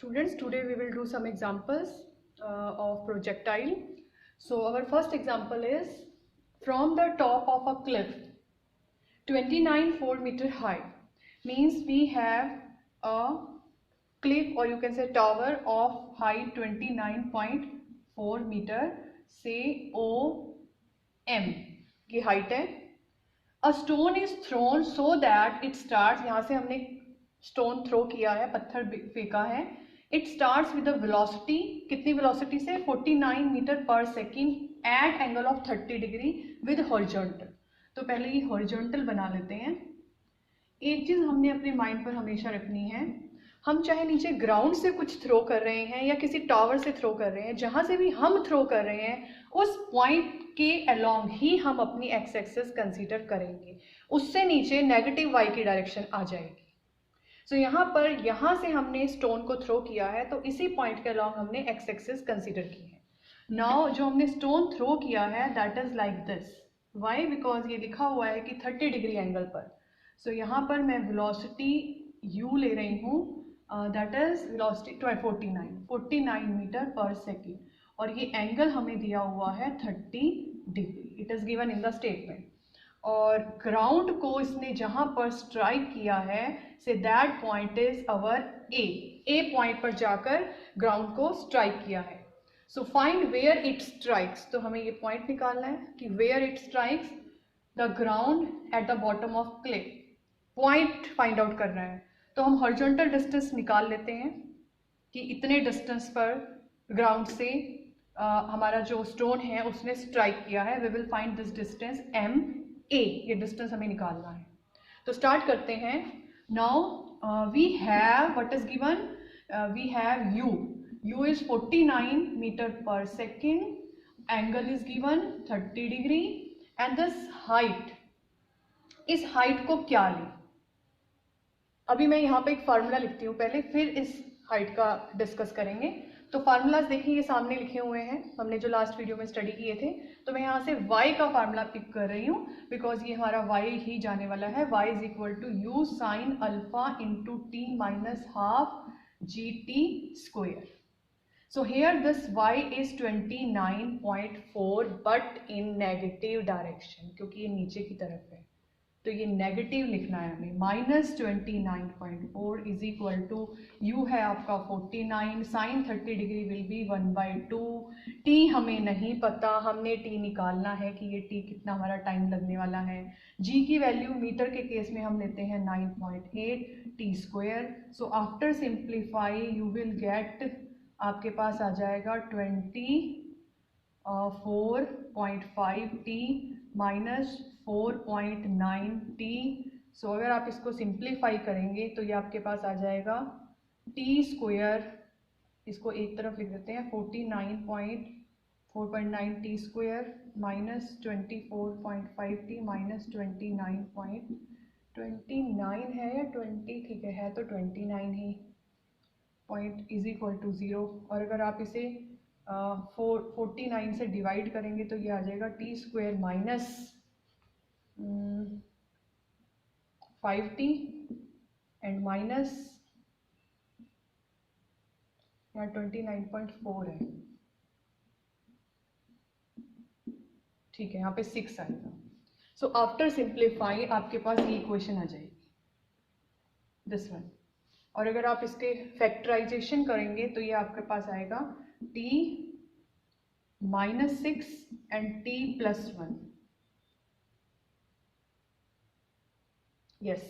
Students, today we will do some examples of projectile. So our first example is from the top of a cliff, 29 meter high, means we have a cliff or you can say tower of height 29.4 meter, say OM की height है. A stone is thrown so that it starts, यहाँ से हमने stone throw किया है, पत्थर फेंका है. इट स्टार्ट्स विद वेलोसिटी, कितनी वेलोसिटी से 49 मीटर पर second at angle of 30 degree with horizontal. तो पहले ये हॉरिजॉन्टल बना लेते हैं. एक चीज हमने अपने माइंड पर हमेशा रखनी है, हम चाहे नीचे ग्राउंड से कुछ थ्रो कर रहे हैं या किसी टावर से थ्रो कर रहे हैं, जहां से भी हम थ्रो कर रहे हैं उस पॉइंट के अलोंग ही हम अपनी एक्स एक्सिस कंसीडर करेंगे. उससे नीचे नेगेटिव वाई की डायरेक्शन आ जाएगी. सो यहाँ पर यहाँ से हमने स्टोन को थ्रो किया है तो इसी पॉइंट के अलोंग हमने एक्स एक्सिस कंसीडर की है. नाउ जो हमने स्टोन थ्रो किया है that is like this. Why? Because ये लिखा हुआ है कि 30 डिग्री एंगल पर. सो यहाँ पर मैं वेलोसिटी u ले रही हूँ, दैट इज वेलोसिटी 49 मीटर पर सेकेंड, और ये एंगल हमें दिया हुआ है 30 degree. It is given in the statement. और ग्राउंड को इसने जहां पर स्ट्राइक किया है say that point is our A point पर जाकर ग्राउंड को स्ट्राइक किया है. So find where it strikes. तो हमें ये पॉइंट निकालना है कि where it strikes the ground at the bottom of clay. Point find out करना है. तो हम हॉरिजॉन्टल डिस्टेंस निकाल लेते हैं कि इतने डिस्टेंस पर ग्राउंड से हमारा जो स्टोन है उसने स्ट्राइक किया है. We will find this distance M A. ये डिस्टेंस हमें निकालना है. तो स्टार्ट करते हैं. Now we have what is given, we have u is 49 metre पर second, angle is given 30 degree and this height. इस हाइट को क्या लें? अभी मैं यहाँ पे एक फार्मूला लिखती हूँ पहले, फिर इस हाइट का डिस्कस करेंगे. तो फार्मूलाज देखिए ये सामने लिखे हुए हैं, हमने जो लास्ट वीडियो में स्टडी किए थे. तो मैं यहाँ से y का फार्मूला पिक कर रही हूँ बिकॉज ये हमारा y ही जाने वाला है. y is equal to u sine alpha into t minus half g t square. So here this y is 29.4 but in negative direction, क्योंकि ये नीचे की तरफ है तो ये नेगेटिव लिखना है हमें. Minus 29.4 is equal to u है आपका 49, sine 30 degree will be 1/2. T हमें नहीं पता, हमने टी निकालना है कि ये टी कितना हमारा टाइम लगने वाला है. जी की वैल्यू मीटर के केस में हम लेते हैं 9.8 T square. So after simplify you will get, आपके पास आ जाएगा 24.5 टी माइनस 4.9 टी. सो अगर आप इसको सिंप्लीफाई करेंगे तो ये आपके पास आ जाएगा टी स्क्वायर, इसको एक तरफ लिख देते हैं 49.4.9 T square minus 24.5 T minus 29 है या 20, ठीक है तो 29 ही पॉइंट इज इक्वल टू 0. और अगर आप इसे 49 से डिवाइड करेंगे तो ये आ जाएगा T square minus 5t and minus यहाँ 29.4 है, ठीक है, यहाँ पे 6 आएगा. सो आफ्टर सिंप्लीफाई आपके पास ये इक्वेशन आ जाएगी, दिस वन. और अगर आप इसके फैक्टराइजेशन करेंगे तो ये आपके पास आएगा t minus 6 and t plus 1. Yes.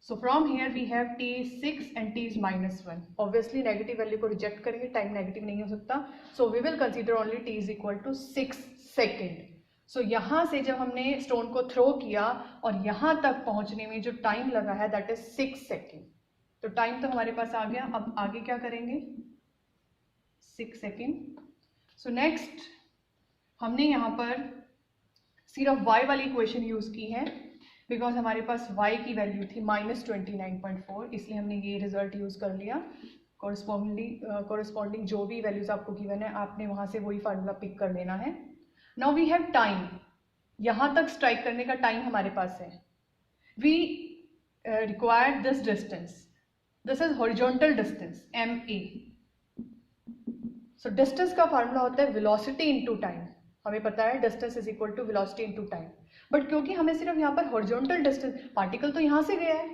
So from here we have t is 6 and t is minus 1. Obviously negative value को रिजेक्ट करेंगे, टाइम नेगेटिव नहीं हो सकता. So we will consider only t is equal to 6 second. So यहाँ से जब हमने stone को थ्रो किया और यहाँ तक पहुँचने में जो टाइम लगा है दैट इज 6 सेकेंड. तो टाइम तो हमारे पास आ गया. अब आगे क्या करेंगे? 6 सेकेंड. सो नेक्स्ट हमने यहाँ पर सिर्फ y वाली इक्वेशन यूज की है बिकॉज हमारे पास y की वैल्यू थी माइनस 29.4, इसलिए हमने ये रिजल्ट यूज कर लिया. कॉरस्पॉन्डिंग जो भी वैल्यूज आपको गिवन है आपने वहां से वही फार्मूला पिक कर लेना है. Now we have time. यहाँ तक स्ट्राइक करने का टाइम हमारे पास है. We required this distance. This is horizontal distance ma. So distance का फार्मूला होता है वेलोसिटी इनटू टाइम. हमें पता है distance is equal to velocity into time. But क्योंकि हमें सिर्फ यहाँ पर हॉरिजॉन्टल डिस्टेंस, पार्टिकल तो यहाँ से गया है,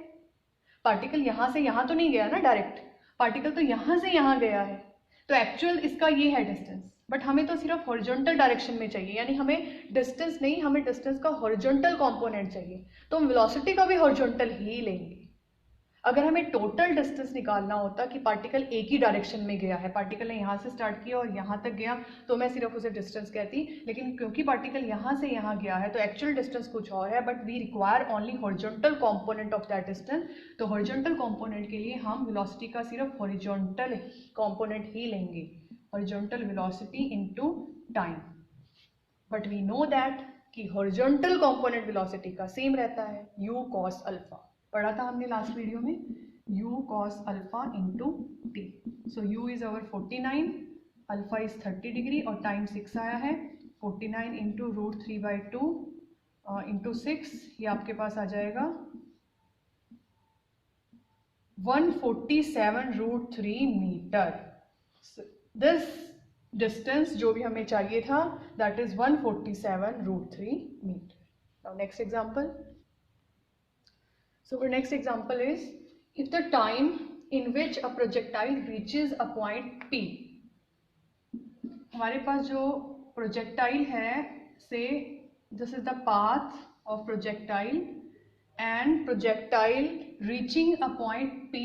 पार्टिकल यहाँ से यहाँ तो नहीं गया ना डायरेक्ट, पार्टिकल तो यहाँ से यहाँ गया है, तो एक्चुअल इसका ये है डिस्टेंस. बट हमें तो सिर्फ हॉरिजॉन्टल डायरेक्शन में चाहिए, यानी हमें डिस्टेंस नहीं, हमें डिस्टेंस का हॉरिजॉन्टल कंपोनेंट चाहिए. तो हम वेलोसिटी का भी हॉरिजॉन्टल ही लेंगे. अगर हमें टोटल डिस्टेंस निकालना होता कि पार्टिकल एक ही डायरेक्शन में गया है, पार्टिकल ने यहाँ से स्टार्ट किया और यहाँ तक गया, तो मैं सिर्फ उसे डिस्टेंस कहती. लेकिन क्योंकि पार्टिकल यहाँ से यहाँ गया है तो एक्चुअल डिस्टेंस कुछ और है, but we require only horizontal component of that distance. तो हॉरिजॉन्टल कंपोनेंट के लिए हम वेलोसिटी का सिर्फ हॉरिजॉन्टल कंपोनेंट ही लेंगे, horizontal velocity into time. But we know that कि हॉरिजॉन्टल कंपोनेंट वेलोसिटी का सेम रहता है u cos अल्फा. पढ़ा था हमने लास्ट वीडियो में, u cos alpha into t. So u is our 49, alpha is 30 degree और टाइम 6 आया है. 49 इंटू √3/2 इंटू 6, ये आपके पास आ जाएगा 147√3 मीटर. दिस डिस्टेंस जो भी हमें चाहिए था that is 147√3 metre. Now next example. So our next example is, if the time in which a projectile reaches a point P, हमारे पास जो projectile है, say this is the path of projectile and projectile reaching a point P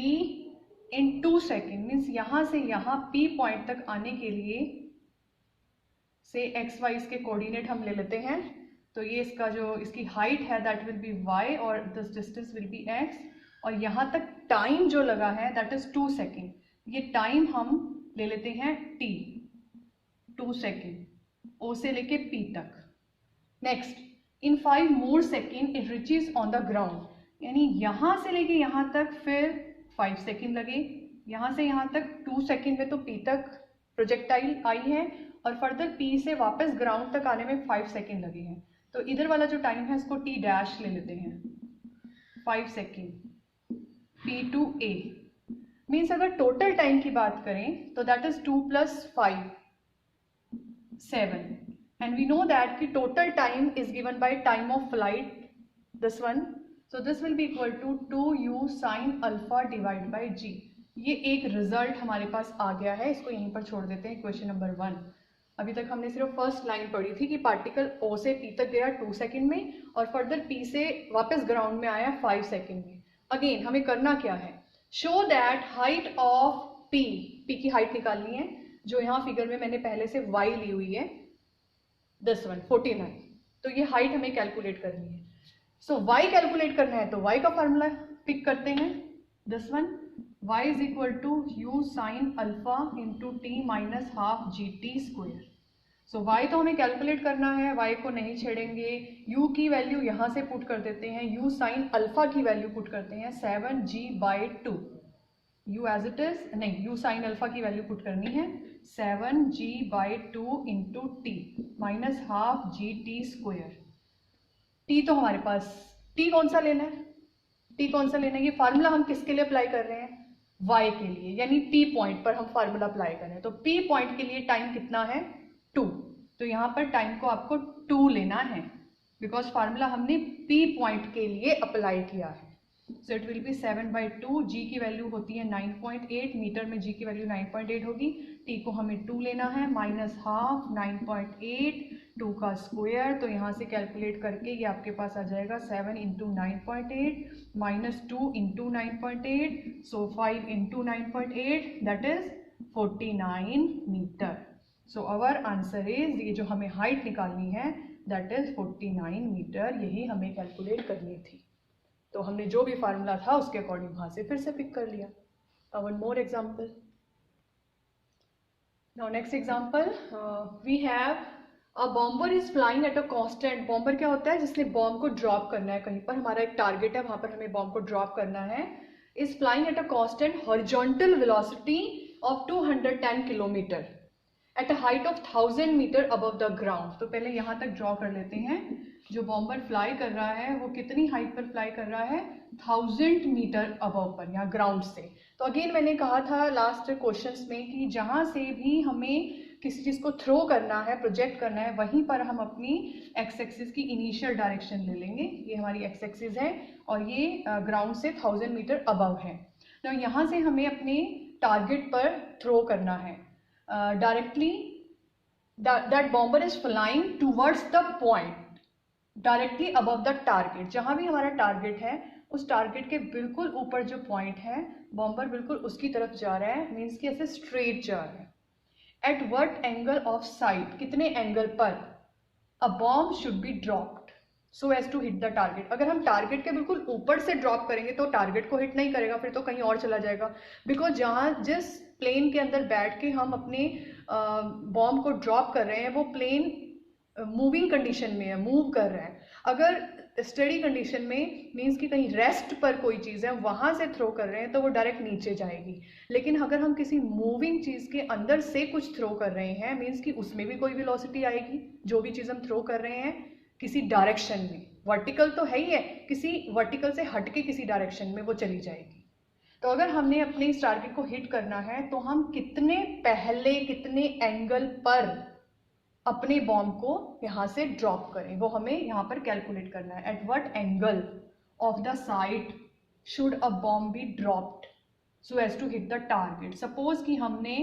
in 2 seconds, means यहाँ से यहाँ P point तक आने के लिए say x y के कोऑर्डिनेट हम ले लेते हैं. तो ये इसका जो इसकी हाइट है दैट विल बी y और this distance will be x, और यहाँ तक टाइम जो लगा है दैट इज 2 सेकेंड. ये टाइम हम ले लेते हैं t, 2 सेकेंड, o से लेके p तक. Next, in 5 more second it reaches on the ground, यानी यहाँ से लेके यहाँ तक फिर 5 सेकेंड लगे, यहाँ से यहाँ तक 2 सेकेंड में तो p तक प्रोजेक्टाइल आई है, और फर्दर p से वापस ग्राउंड तक आने में 5 सेकेंड लगे हैं. तो इधर वाला जो टाइम है इसको t डैश ले लेते हैं, 5 second, p to a. Means अगर टोटल टाइम की बात करें तो that is 2 + 5 7, and we know that कि total time is given by time of flight, this one. So this will be equal to 2u sin alpha divide by g. ये एक result हमारे पास आ गया है, इसको यहीं पर छोड़ देते हैं. Question number 1. अभी तक हमने सिर्फ फर्स्ट लाइन पढ़ी थी कि पार्टिकल O से P तक गया 2 सेकेंड में और फर्दर P से वापस ग्राउंड में आया 5 सेकेंड में. अगेन हमें करना क्या है, show that height of P, P की हाइट निकालनी है, जो यहाँ फिगर में मैंने पहले से y ली हुई है, दिस वन 49. तो ये हाइट हमें कैलकुलेट करनी है. सो y कैलकुलेट करना है तो y का फॉर्मूला पिक करते हैं, this one, y is equal to u sin alpha into t minus half GT². सो y तो हमें कैलकुलेट करना है, y को नहीं छेड़ेंगे. u की वैल्यू यहाँ से पुट कर देते हैं, u sin अल्फा की वैल्यू पुट करते हैं 7g/2. u as it is नहीं, u sin अल्फा की वैल्यू पुट करनी है 7g/2 into t minus half GT². t तो हमारे पास, t कौन सा लेना है, t कौन सा लेना है, ये फार्मूला हम किसके लिए अप्लाई कर रहे हैं, y के लिए, यानी p पॉइंट पर हम फार्मूला अप्लाई कर रहे हैं. तो p पॉइंट के लिए टाइम कितना है, 2. तो यहाँ पर टाइम को आपको 2 लेना है, बिकॉज फार्मूला हमने p पॉइंट के लिए अप्लाई किया है. सो इट विल बी 7/2. g की वैल्यू होती है 9.8, मीटर में g की वैल्यू 9.8 होगी. t को हमें 2 लेना है, माइनस हाफ 9.8, 2 का स्क्वायर, तो यहाँ से कैलकुलेट करके ये आपके पास आ जाएगा 7 into 9.8 minus 2 into 9.8, so 5 into 9.8 that is 49 metre. So our answer is, ये जो हमें हाइट निकालनी है दैट इज 49 मीटर, यही हमें कैलकुलेट करनी थी. तो हमने जो भी फार्मूला था उसके अकॉर्डिंग वहाँ से फिर से पिक कर लिया. One more example. Now next example, we have a bomber is flying at a constant. Bomber क्या होता है, जिसने बॉम्ब को ड्रॉप करना है कहीं पर, हमारा एक टारगेट है, वहाँ पर हमें बॉम्ब को ड्रॉप करना है. Is flying at a constant horizontal velocity of 210 kilometre at a height of 1000 metre above the ground. तो पहले यहाँ तक ड्रॉ कर लेते हैं। जो बॉम्बर फ्लाई कर रहा है वो कितनी हाइट पर फ्लाई कर रहा है? 1000 मीटर अबव पर, या ग्राउंड से। तो अगेन मैंने कहा था लास्ट क्वेश्चंस में कि जहाँ से भी हमें किसी चीज़ को थ्रो करना है, प्रोजेक्ट करना है, वहीं पर हम अपनी एक्स एक्सिस की इनिशियल डायरेक्शन ले लेंगे। ये हमारी एक्स एक्सिस है और ये ग्राउंड से 1000 मीटर अबव है। तो यहाँ से हमें अपने टारगेट पर थ्रो करना है। Directly that bomber is flying towards the point directly above the target. जहाँ भी हमारा टारगेट है उस टारगेट के बिल्कुल ऊपर जो पॉइंट है, बॉम्बर बिल्कुल उसकी तरफ जा रहा है, मीन्स कि ऐसे स्ट्रेट जा रहा है। At what angle of sight, कितने एंगल पर a bomb should be dropped so as to hit the target. अगर हम टारगेट के बिल्कुल ऊपर से ड्रॉप करेंगे तो टारगेट को हिट नहीं करेगा, फिर तो कहीं और चला जाएगा। बिकॉज जहाँ जिस प्लेन के अंदर बैठ के हम अपने बॉम्ब को ड्रॉप कर रहे हैं वो प्लेन मूविंग कंडीशन में है, मूव कर रहा है। अगर स्टडी कंडीशन में मीन्स कि कहीं रेस्ट पर कोई चीज़ है, वहाँ से थ्रो कर रहे हैं तो वो डायरेक्ट नीचे जाएगी। लेकिन अगर हम किसी मूविंग चीज़ के अंदर से कुछ थ्रो कर रहे हैं, मीन्स कि उसमें भी कोई वेलोसिटी आएगी। जो भी चीज़ हम थ्रो कर रहे हैं किसी डायरेक्शन में, वर्टिकल तो है ही है, किसी वर्टिकल से हटके किसी डायरेक्शन में वो चली जाएगी। तो अगर हमने अपने इस टारगेट को हिट करना है तो हम कितने पहले, कितने एंगल पर अपने बॉम्ब को यहाँ से ड्रॉप करें, वो हमें यहाँ पर कैलकुलेट करना है। At what angle of the sight should a bomb be dropped so as to hit the target. Suppose कि हमने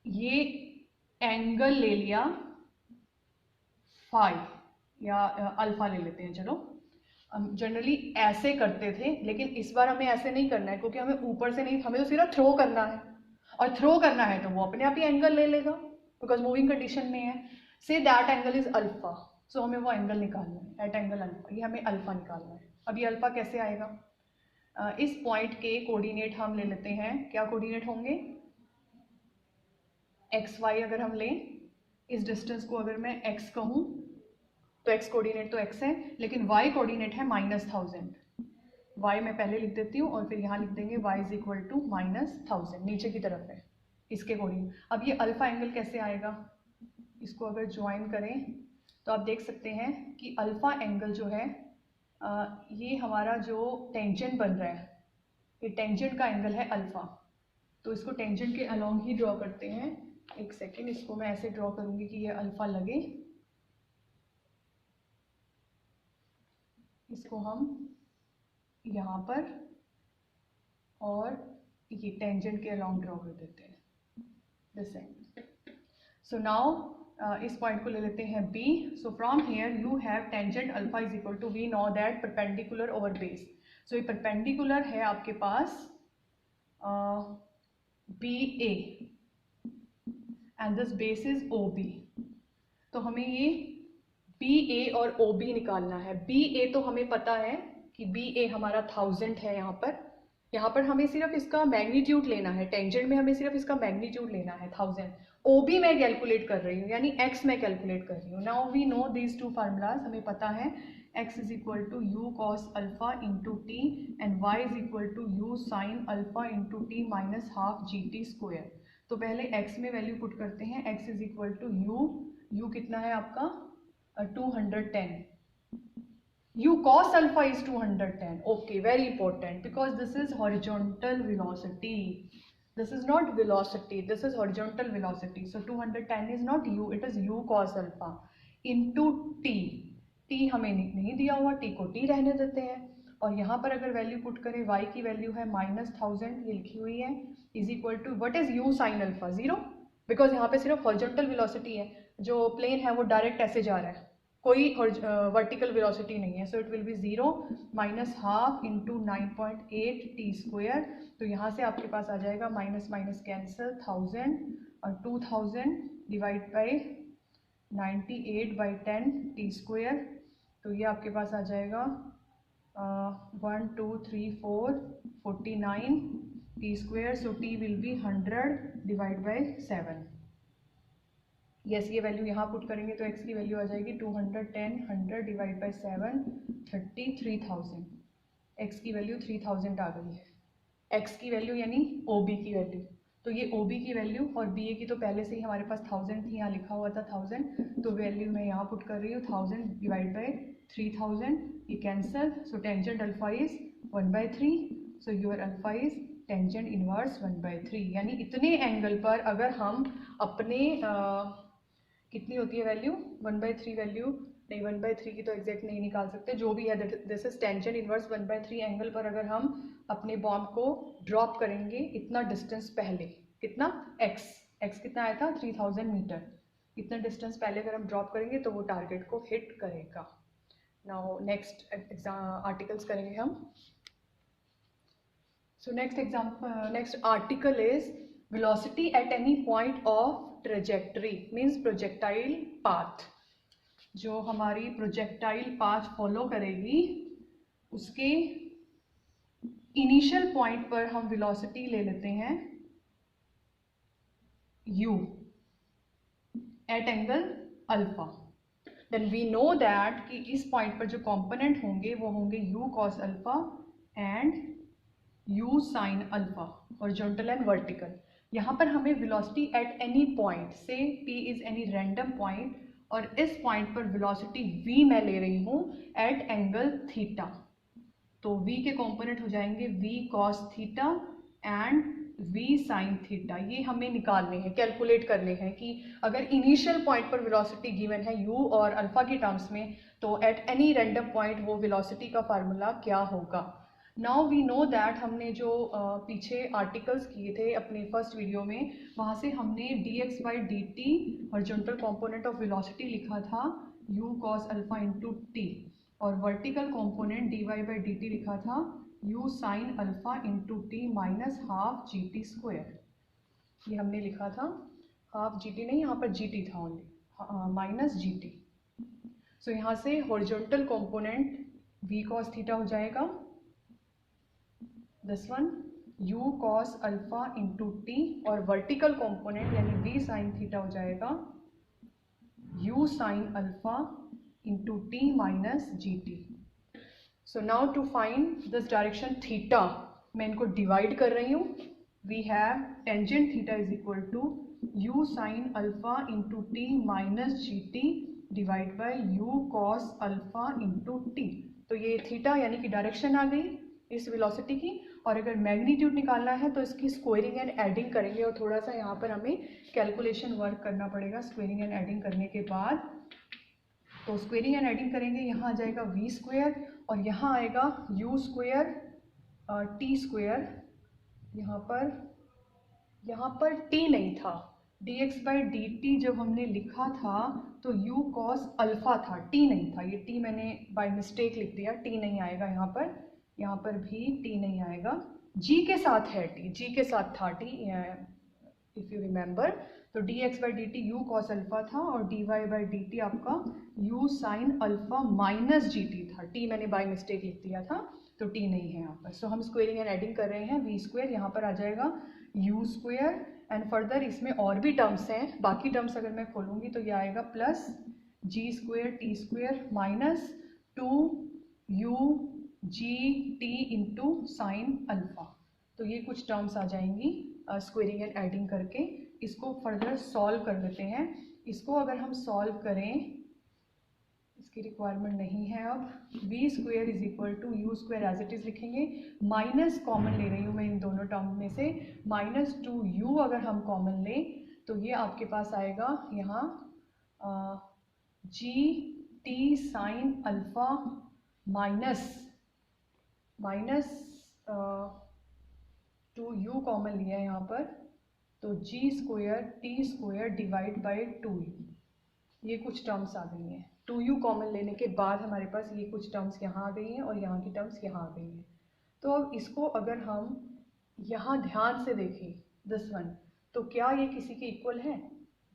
ये एंगल ले लिया फाई या अल्फा ले लेते हैं, चलो। हम जनरली ऐसे करते थे, लेकिन इस बार हमें ऐसे नहीं करना है क्योंकि हमें ऊपर से नहीं, हमें तो सिर्फ थ्रो करना है। और थ्रो करना है तो वो अपने आप ही एंगल ले लेगा बिकॉज मूविंग कंडीशन में है। Say that angle is alpha, so हमें वो एंगल निकालना है एट एंगल अल्फा। ये हमें अल्फा निकालना है। अब ये अल्फा कैसे आएगा? इस पॉइंट के कोऑर्डिनेट हम ले लेते हैं। क्या कोऑर्डिनेट होंगे? एक्स वाई अगर हम लें, इस डिस्टेंस को अगर मैं एक्स कहूँ तो एक्स कोऑर्डिनेट तो एक्स है, लेकिन वाई कोऑर्डिनेट है -1000। y मैं पहले लिख देती हूँ और फिर यहाँ लिख देंगे y इज इक्वल टू -1000, नीचे की तरफ है इसके अकॉर्डिंग। अब ये अल्फा एंगल कैसे आएगा? इसको अगर ज्वाइन करें तो आप देख सकते हैं कि अल्फा एंगल जो है ये हमारा जो टेंजेंट बन रहा है, ये टेंजेंट का एंगल है अल्फा। तो इसको टेंजेंट के अलोंग ही ड्रॉ करते हैं। एक सेकेंड, इसको मैं ऐसे ड्रॉ करूँगी कि ये अल्फा लगे। इसको हम यहाँ पर और ये टेंजेंट के अलोंग ड्रॉ कर देते हैं दिस एंगल। सो नाउ इस पॉइंट को ले लेते हैं B। So from here you have tangent alpha is equal to, we know that perpendicular over base. So ये परपेंडिकुलर है आपके पास BA and this base is OB। तो हमें ये BA और OB निकालना है। BA तो हमें पता है कि BA हमारा 1000 है। यहाँ पर हमें सिर्फ इसका मैग्नीट्यूड लेना है, टेंजेंट में हमें सिर्फ इसका मैग्नीट्यूड लेना है 1000। OB मैं कैलकुलेट कर रही हूँ, यानी x मैं कैलकुलेट कर रही हूँ। Now we know these two formulas, हमें पता है x is equal to u cos alpha into t and y is equal to u sine alpha into t minus half GT square. तो पहले x में value put करते हैं। x is equal to u कितना है आपका 210, u cos alpha is 210. Okay, very important because this is horizontal velocity. This is not velocity, this is horizontal velocity. So 210 is not u, it is u cos alpha into t. t हमें नहीं दिया हुआ, t को t रहने देते हैं। और यहाँ पर अगर वैल्यू पुट करें, y की वैल्यू है -1000, ये लिखी हुई है, is equal to what is u sine alpha 0, because यहाँ पे सिर्फ हॉरिजॉन्टल वेलोसिटी है, जो प्लेन है वो डायरेक्ट ऐसे जा रहा है, कोई वर्टिकल वेलोसिटी नहीं है। सो it will B 0 minus half into 9.8 T square. तो यहाँ से आपके पास आ जाएगा माइनस माइनस कैंसिल 1000 और 2000 डिवाइड बाई 98/10 टी स्क्वायर। तो ये आपके पास आ जाएगा 1 2 3 4 49 T square. So T will be 100 divide by 7। Yes, ये वैल्यू यहाँ पुट करेंगे तो x की वैल्यू आ जाएगी 210, 100 डिवाइड बाई 7 33,000। x की वैल्यू 3000 आ गई है, x की वैल्यू यानी OB की वैल्यू। तो ये OB की वैल्यू और BA की तो पहले से ही हमारे पास 1000 थी, यहाँ लिखा हुआ था 1000, तो वैल्यू मैं यहाँ पुट कर रही हूँ 1000 डिवाइड बाई 3000, ये cancel, so tangent alpha is 1/3, so your alpha is tangent inverse 1/3। यानी इतने एंगल पर अगर हम अपने कितनी होती है वैल्यू 1/3 वैल्यू नहीं, 1/3 की तो एग्जैक्ट नहीं निकाल सकते, जो भी है this is tangent inverse 1/3 angle पर अगर हम अपने बॉम्ब को ड्रॉप करेंगे इतना डिस्टेंस पहले, कितना x कितना आया था 3000 मीटर, इतना डिस्टेंस पहले अगर हम ड्रॉप करेंगे तो वो टारगेट को हिट करेगा। नाउ नेक्स्ट आर्टिकल्स करेंगे हम। So next article is velocity at any point of trajectory means projectile path. जो हमारी प्रोजेक्टाइल पाथ फॉलो करेगी उसके इनिशियल पॉइंट पर हम वेलोसिटी ले लेते हैं u at angle alpha. Then we know that कि इस पॉइंट पर जो कंपोनेंट होंगे वो होंगे u cos alpha and u sin alpha, horizontal and vertical. यहाँ पर हमें वेलोसिटी एट एनी पॉइंट से p is any random point और इस पॉइंट पर वेलोसिटी v मैं ले रही हूँ एट एंगल थीटा, तो v के कंपोनेंट हो जाएंगे v cos theta and v sin theta. ये हमें निकालने हैं, कैलकुलेट करने हैं कि अगर इनिशियल पॉइंट पर वेलोसिटी गिवन है u और अल्फा की टर्म्स में तो एट एनी रैंडम पॉइंट वो वेलोसिटी का फार्मूला क्या होगा। नाउ वी नो दैट हमने जो पीछे आर्टिकल्स किए थे अपने फर्स्ट वीडियो में, वहाँ से हमने dx/dt horizontal component of velocity लिखा था u cos alpha into t और वर्टिकल कंपोनेंट dy/dt लिखा था u sin alpha into t minus half gt square. ये हमने लिखा था, हाफ gt नहीं, यहाँ पर gt था ओनली, माइनस gt। सो यहाँ से horizontal component v cos theta हो जाएगा this one u cos alpha into t और वर्टिकल कंपोनेंट यानी v sin थीटा हो जाएगा u sin alpha into t minus gt। So now to find this direction theta, मैं इनको divide कर रही हूँ। We have tangent theta is equal to u sin alpha into t minus gt divide by u cos alpha into t। तो ये theta यानी कि direction आ गई इस वेलोसिटी की, और अगर मैग्नीट्यूड निकालना है तो इसकी स्क्वायरिंग एंड एडिंग करेंगे और थोड़ा सा यहाँ पर हमें कैलकुलेशन वर्क करना पड़ेगा। स्क्वायरिंग एंड एडिंग करने के बाद तो स्क्वायरिंग एंड एडिंग करेंगे, यहाँ आ जाएगा v स्क्वायर और यहाँ आएगा u स्क्वायर t स्क्वायर। यहाँ पर t नहीं था, dx/dt जब हमने लिखा था तो u cos अल्फा था, t नहीं था, ये t मैंने बाय मिस्टेक लिख दिया, t नहीं आएगा यहाँ पर भी t नहीं आएगा, g के साथ है t, g के साथ था t इफ यू रिमेंबर। तो dx/dt u cos अल्फा था और dy/dt आपका u sin alpha minus gt था, t मैंने बाय मिस्टेक लिख दिया था तो t नहीं है यहाँ पर। सो हम स्क्वायरिंग एंड एडिंग कर रहे हैं, v स्क्वायर यहाँ पर आ जाएगा u स्क्वायर एंड फर्दर इसमें और भी टर्म्स हैं, बाकी टर्म्स अगर मैं खोलूँगी तो ये आएगा plus g square t square minus 2u gt into sine alpha. तो ये कुछ टर्म्स आ जाएंगी स्क्वायरिंग एंड एडिंग करके। इसको फर्दर सॉल्व कर लेते हैं। इसको अगर हम सॉल्व करें, इसकी रिक्वायरमेंट नहीं है अब, v square is equal to u square as it is लिखेंगे, माइनस कॉमन ले रही हूँ मैं इन दोनों टर्म में से, माइनस 2u अगर हम कॉमन लें तो ये आपके पास आएगा यहाँ gt sine alpha minus 2u common लिया है यहाँ पर, तो g square t square divide by 2u, ये कुछ टर्म्स आ गई हैं। 2u कॉमन लेने के बाद हमारे पास ये कुछ टर्म्स यहाँ आ गई हैं और यहाँ की टर्म्स यहाँ आ गई हैं। तो अब इसको अगर हम यहाँ ध्यान से देखें दिस वन, तो क्या ये किसी के इक्वल है?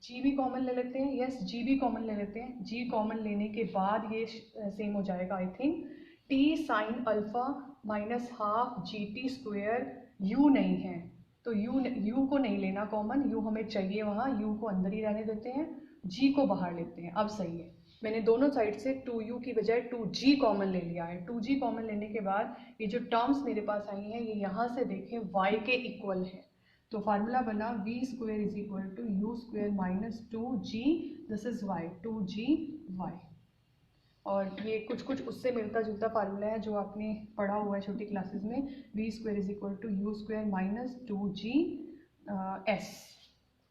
g भी कॉमन ले लेते हैं, यस g भी कॉमन ले लेते हैं। g कॉमन लेने के बाद ये सेम हो जाएगा I think, t sine alpha minus half gt square, u नहीं है तो u को नहीं लेना कॉमन, u हमें चाहिए वहाँ, u को अंदर ही रहने देते हैं, g को बाहर लेते हैं। अब सही है, मैंने दोनों साइड से 2u की बजाय 2g कॉमन ले लिया है। 2g कॉमन लेने के बाद ये जो टर्म्स मेरे पास आई हैं ये यहाँ से देखें y के इक्वल है, तो फार्मूला बना v square is equal to u square minus 2g, this is y, 2gy। और ये कुछ कुछ उससे मिलता जुलता फार्मूला है जो आपने पढ़ा हुआ है छोटी क्लासेस में, v square is equal to u square minus 2g s,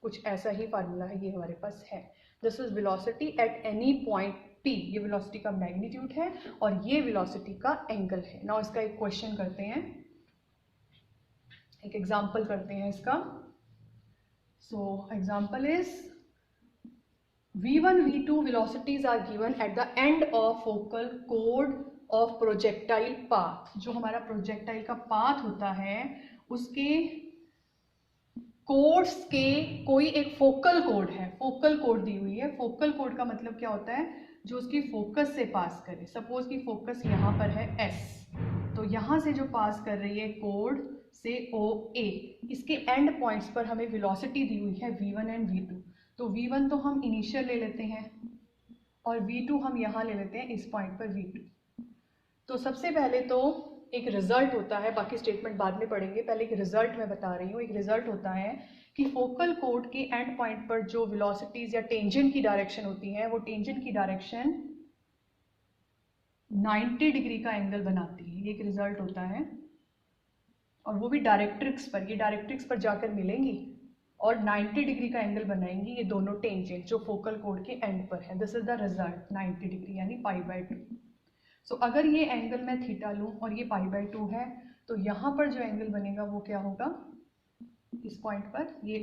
कुछ ऐसा ही फार्मूला है, ये हमारे पास है। This is velocity at any point p, ये वेलोसिटी का मैग्नीट्यूड है और ये वेलोसिटी का एंगल है। नाउ इसका एक क्वेश्चन करते हैं, एक एग्जाम्पल करते हैं इसका। So example is v1 v2 velocities are given at the end of focal chord of projectile path। जो हमारा प्रोजेक्टाइल का पाथ होता है उसके कोड्स के कोई एक फोकल कोड है, फोकल कोड दी हुई है। फोकल कोड का मतलब क्या होता है, जो उसकी फोकस से पास करे। सपोज की फोकस यहाँ पर है S, तो यहाँ से जो पास कर रही है कोड से OA, इसके एंड पॉइंट्स पर हमें वेलोसिटी दी हुई है v1 एंड v2। तो v1 तो हम इनिशियल ले लेते हैं और v2 हम यहाँ ले लेते हैं इस पॉइंट पर v2। तो सबसे पहले तो एक रिजल्ट होता है, बाकी स्टेटमेंट बाद में पढ़ेंगे, पहले एक रिजल्ट मैं बता रही हूँ। एक रिजल्ट होता है कि फोकल कोड के एंड पॉइंट पर जो वेलोसिटीज या टेंजेंट की डायरेक्शन होती है, वो टेंजेंट की डायरेक्शन 90 डिग्री का एंगल बनाती है, ये एक रिजल्ट होता है। और वो भी डायरेक्ट्रिक्स पर, ये डायरेक्ट्रिक्स पर जाकर मिलेंगी और 90 डिग्री का एंगल बनाएंगी ये दोनों टेंजेंट जो फोकल कोड के एंड पर है। This is the result, 90 degree यानी π/2। सो अगर ये एंगल मैं थीटा लूँ और ये π/2 है, तो यहाँ पर जो एंगल बनेगा वो क्या होगा, इस पॉइंट पर ये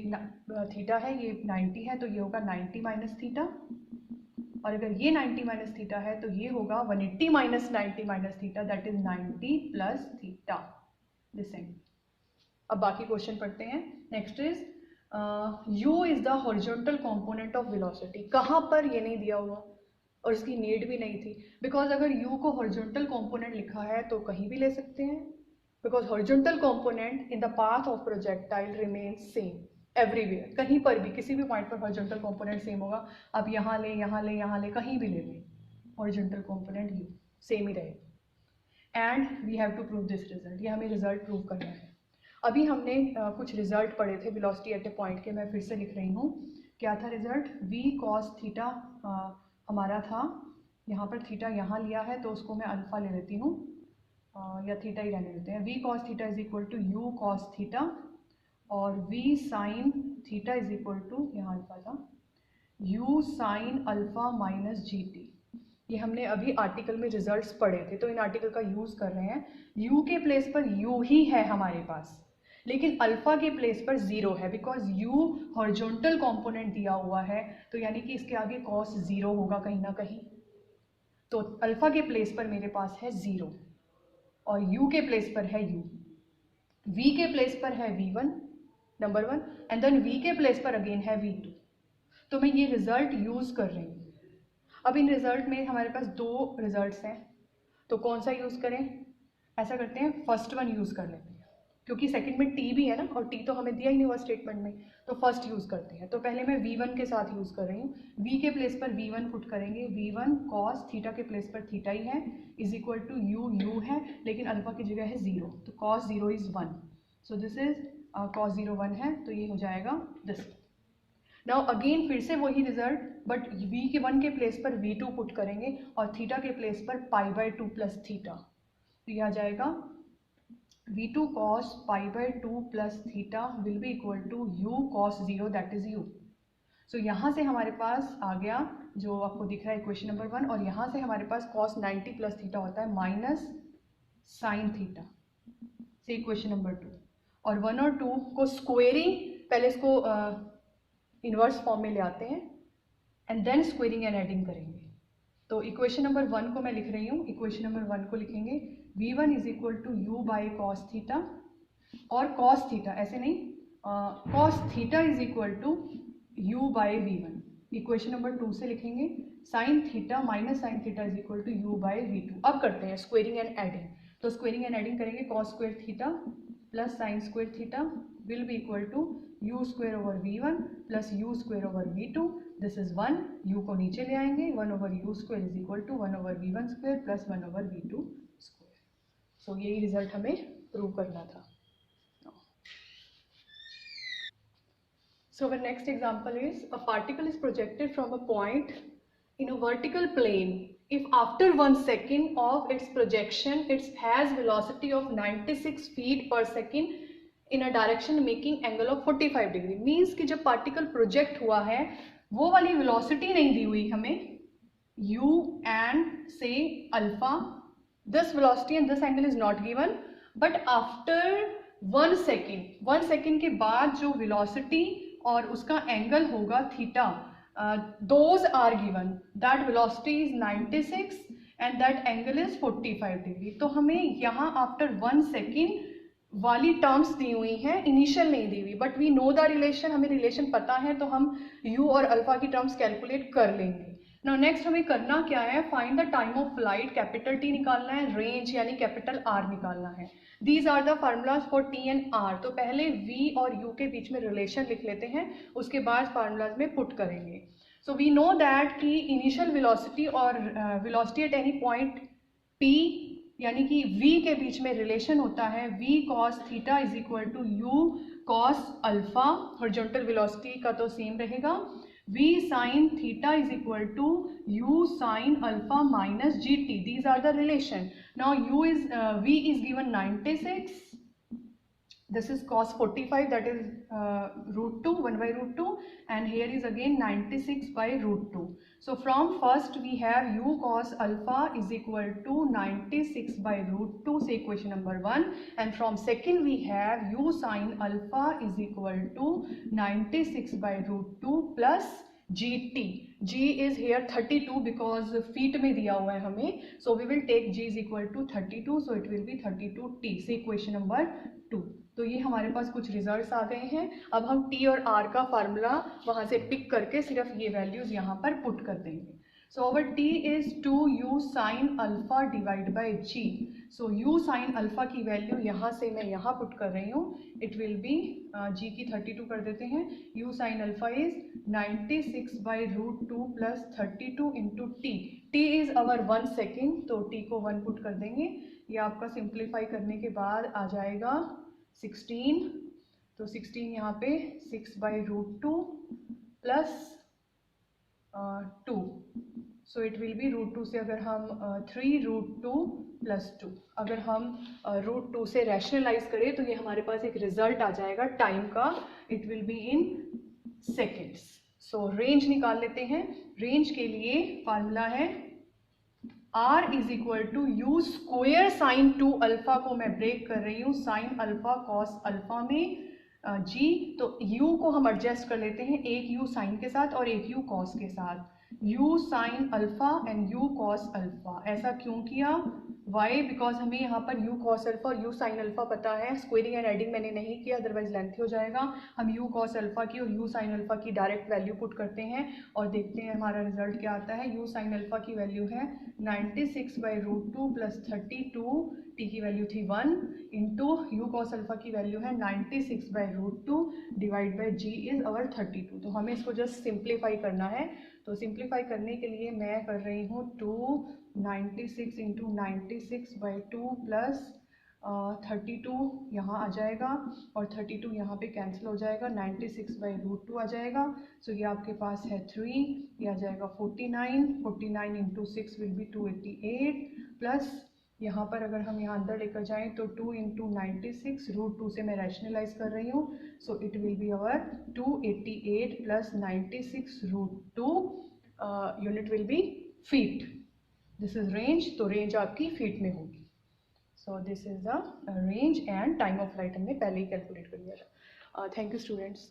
थीटा है, ये 90 है, तो ये होगा 90 माइनस थीटा। और अगर ये 90 माइनस थीटा है तो ये होगा 180 minus 90 minus theta, that is 90 plus theta, this angle. अब बाकी क्वेश्चन पढ़ते हैं। Next is u is the horizontal component of velocity. कहाँ पर, ये नहीं दिया हुआ और इसकी नीड भी नहीं थी, बिकॉज अगर u को हॉरिजॉन्टल कंपोनेंट लिखा है तो कहीं भी ले सकते हैं, because horizontal component in the path of projectile remains same everywhere. कहीं पर भी किसी भी पॉइंट पर हॉरिजॉन्टल कंपोनेंट सेम होगा, आप यहाँ ले, यहाँ ले, यहाँ ले, कहीं भी ले लें, हॉरिजॉन्टल कंपोनेंट u सेम ही रहेगा। And we have to prove this result, ये हमें रिजल्ट प्रूव करना है। अभी हमने कुछ रिजल्ट पढ़े थे वेलोसिटी एट ए पॉइंट के, मैं फिर से लिख रही हूँ। क्या था रिजल्ट, v cos थीटा हमारा था, यहाँ पर थीटा यहाँ लिया है तो उसको मैं अल्फा ले लेती हूँ, या थीटा ही रहने देते हैं। v cos theta is equal to u cos theta और v sin theta is equal to, यहाँ अल्फा था, u sin alpha minus gt। ये हमने अभी आर्टिकल में रिजल्ट्स पढ़े थे, तो इन आर्टिकल का यूज़ कर रहे हैं। u के प्लेस पर u ही है हमारे पास, लेकिन अल्फा के प्लेस पर 0 है, बिकॉज u हॉरिजॉन्टल कंपोनेंट दिया हुआ है, तो यानी कि इसके आगे cos 0 होगा कहीं ना कहीं। तो अल्फा के प्लेस पर मेरे पास है 0 और u के प्लेस पर है u, v के प्लेस पर है v1 number 1 and then v के प्लेस पर अगेन है v2। तो मैं ये रिजल्ट यूज़ कर रही हूँ। अब इन रिजल्ट में हमारे पास दो रिजल्ट्स हैं, तो कौन सा यूज़ करें, ऐसा करते हैं फर्स्ट वन यूज़ कर लेते हैं, क्योंकि सेकंड में t भी है ना, और t तो हमें दिया ही नहीं हुआ स्टेटमेंट में, तो फर्स्ट यूज़ करते हैं। तो पहले मैं v1 के साथ यूज़ कर रही हूँ, v के प्लेस पर v1 पुट करेंगे, v1 cos थीटा के प्लेस पर थीटा ही है, इज इक्वल टू u है, लेकिन अल्फा की जगह है 0, तो cos 0 is 1, so this is cos 0 1 है, तो ये हो जाएगा दिस। नाउ अगेन फिर से वही रिजल्ट, बट v के 1 के प्लेस पर v2 पुट करेंगे और थीटा के प्लेस पर π/2 प्लस थीटा, तो यह आ जाएगा v2 cos π/2 plus theta will be equal to u cos 0, that is u। So यहाँ से हमारे पास आ गया जो आपको दिख रहा है इक्वेशन नंबर 1, और यहाँ से हमारे पास cos 90 प्लस थीटा होता है माइनस साइन थीटा से इक्वेशन नंबर 2। और 1 और 2 को स्क्वेयरिंग, पहले इसको इन्वर्स फॉर्म में ले आते हैं and then squaring and adding करेंगे। तो इक्वेशन नंबर 1 को मैं लिख रही हूँ, इक्वेशन नंबर 1 को लिखेंगे v1 is equal to u by cos theta, और कॉस थीटा ऐसे नहीं, cos theta is equal to u by v1। Equation number 2 से लिखेंगे sine theta minus sine theta is equal to u by v2। अब करते हैं squaring and adding, तो squaring and adding करेंगे, cos square theta plus sine square theta will be equal to u square over v1 plus u square over v2, this is 1, u को नीचे ले आएंगे, 1 over u square is equal to 1 over v1 square plus 1 over v2 square. So यही result हमें prove करना था। So our next example is a particle is projected from a point in a vertical plane. If after 1 second of its projection it has velocity of 96 feet per second in a direction making angle of 45 degree. Means कि जब particle project हुआ है वो वाली velocity नहीं दी हुई हमें, u and say alpha, this velocity and this angle is not given, but after 1 second के बाद जो velocity और उसका एंगल होगा theta, those are given, that velocity is 96 and that angle is 45 degree. तो हमें यहाँ आफ्टर 1 सेकेंड वाली टर्म्स दी हुई हैं, इनिशियल नहीं दी हुई, but we know the relation, हमें रिलेशन पता है तो हम u और अल्फा की टर्म्स कैलकुलेट कर लेंगे. नाउ नेक्स्ट हमें करना क्या है, find the time of flight, capital T निकालना है, रेंज यानी कैपिटल R निकालना है. These are the formulas for T and R. तो पहले V और U के बीच में रिलेशन लिख लेते हैं, उसके बाद फार्मूलाज में पुट करेंगे. सो वी नो दैट कि इनिशियल वेलोसिटी और velocity at any point P यानी कि V के बीच में रिलेशन होता है V cos theta is equal to U cos alpha. Horizontal velocity का तो सेम रहेगा. V sin theta is equal to U sin alpha minus GT. These are the relation. Now V is given 96. This is cos 45, that is root 2, 1 by root 2, and here is again 96 by root 2. So from first we have U cos alpha is equal to 96 by root 2, say equation number 1, and from second we have U sin alpha is equal to 96 by root 2 plus GT. G is here 32 because feet में दिया हुआ है हमें, so we will take G is equal to 32, so it will be 32T, say equation number 2. तो ये हमारे पास कुछ results आ गए हैं. अब हम T और R का फार्मूला वहाँ से पिक करके सिर्फ ये वैल्यूज यहाँ पर पुट कर देंगे. सो अवर T is 2U sine alpha divide by G. So U sine alpha की वैल्यू यहाँ से मैं यहाँ पुट कर रही हूँ. इट विल बी G की 32 कर देते हैं. U sine alpha is 96 by root 2 plus 32 into T. T is our 1 second, तो T को 1 पुट कर देंगे. ये आपका सिंप्लीफाई करने के बाद आ जाएगा 16. तो 16 यहाँ पे 6 by root 2 plus 2, so it will be root 2 से अगर हम 3 रूट 2 प्लस 2, अगर हम रूट 2 से रैशनलाइज करें तो ये हमारे पास एक रिजल्ट आ जाएगा टाइम का. It will be in seconds. So range निकाल लेते हैं. रेंज के लिए फार्मूला है R is equal to u square sine 2 alpha को मैं ब्रेक कर रही हूँ साइन अल्फा कॉस अल्फा में G. तो U को हम एडजस्ट कर लेते हैं, एक U साइन के साथ और एक U कॉस के साथ. U sine alpha and U cos alpha. ऐसा क्यों किया? वाई? बिकॉज हमें यहाँ पर U कॉस अल्फा और U साइन अल्फा पता है. स्क्वेयरिंग एंड एडिंग मैंने नहीं किया, अदरवाइज लेंथी हो जाएगा. हम U कॉस अल्फा की और U साइन अल्फा की डायरेक्ट वैल्यू पुट करते हैं और देखते हैं हमारा रिजल्ट क्या आता है. U साइन अल्फा की वैल्यू है 96 बाई रूट 2 प्लस 32, T की वैल्यू थी 1, इंटू U कॉस अल्फा की वैल्यू है 96 by root 2 divide by G is our 32. तो हमें इसको जस्ट सिंप्लीफाई करना है. तो सिंप्लीफाई करने के लिए मैं कर रही हूँ 296 इंटू 96 बाई 2 प्लस 32 यहाँ आ जाएगा और 32 यहाँ पे कैंसिल हो जाएगा. 96 बाई रूट 2 आ जाएगा. सो ये आपके पास है 3, ये आ जाएगा 49 इंटू 6 विल बी 288 प्लस यहाँ पर अगर हम यहाँ अंदर लेकर जाएं तो 2 इंटू 96 रूट 2 से मैं रैशनलाइज कर रही हूँ. So it will be our 288 plus 96 root 2. Unit will be feet. This is range. तो रेंज आपकी फीट में होगी. So this is the range and time of flight हमने पहले ही कैलकुलेट कर लिया था. Thank you students.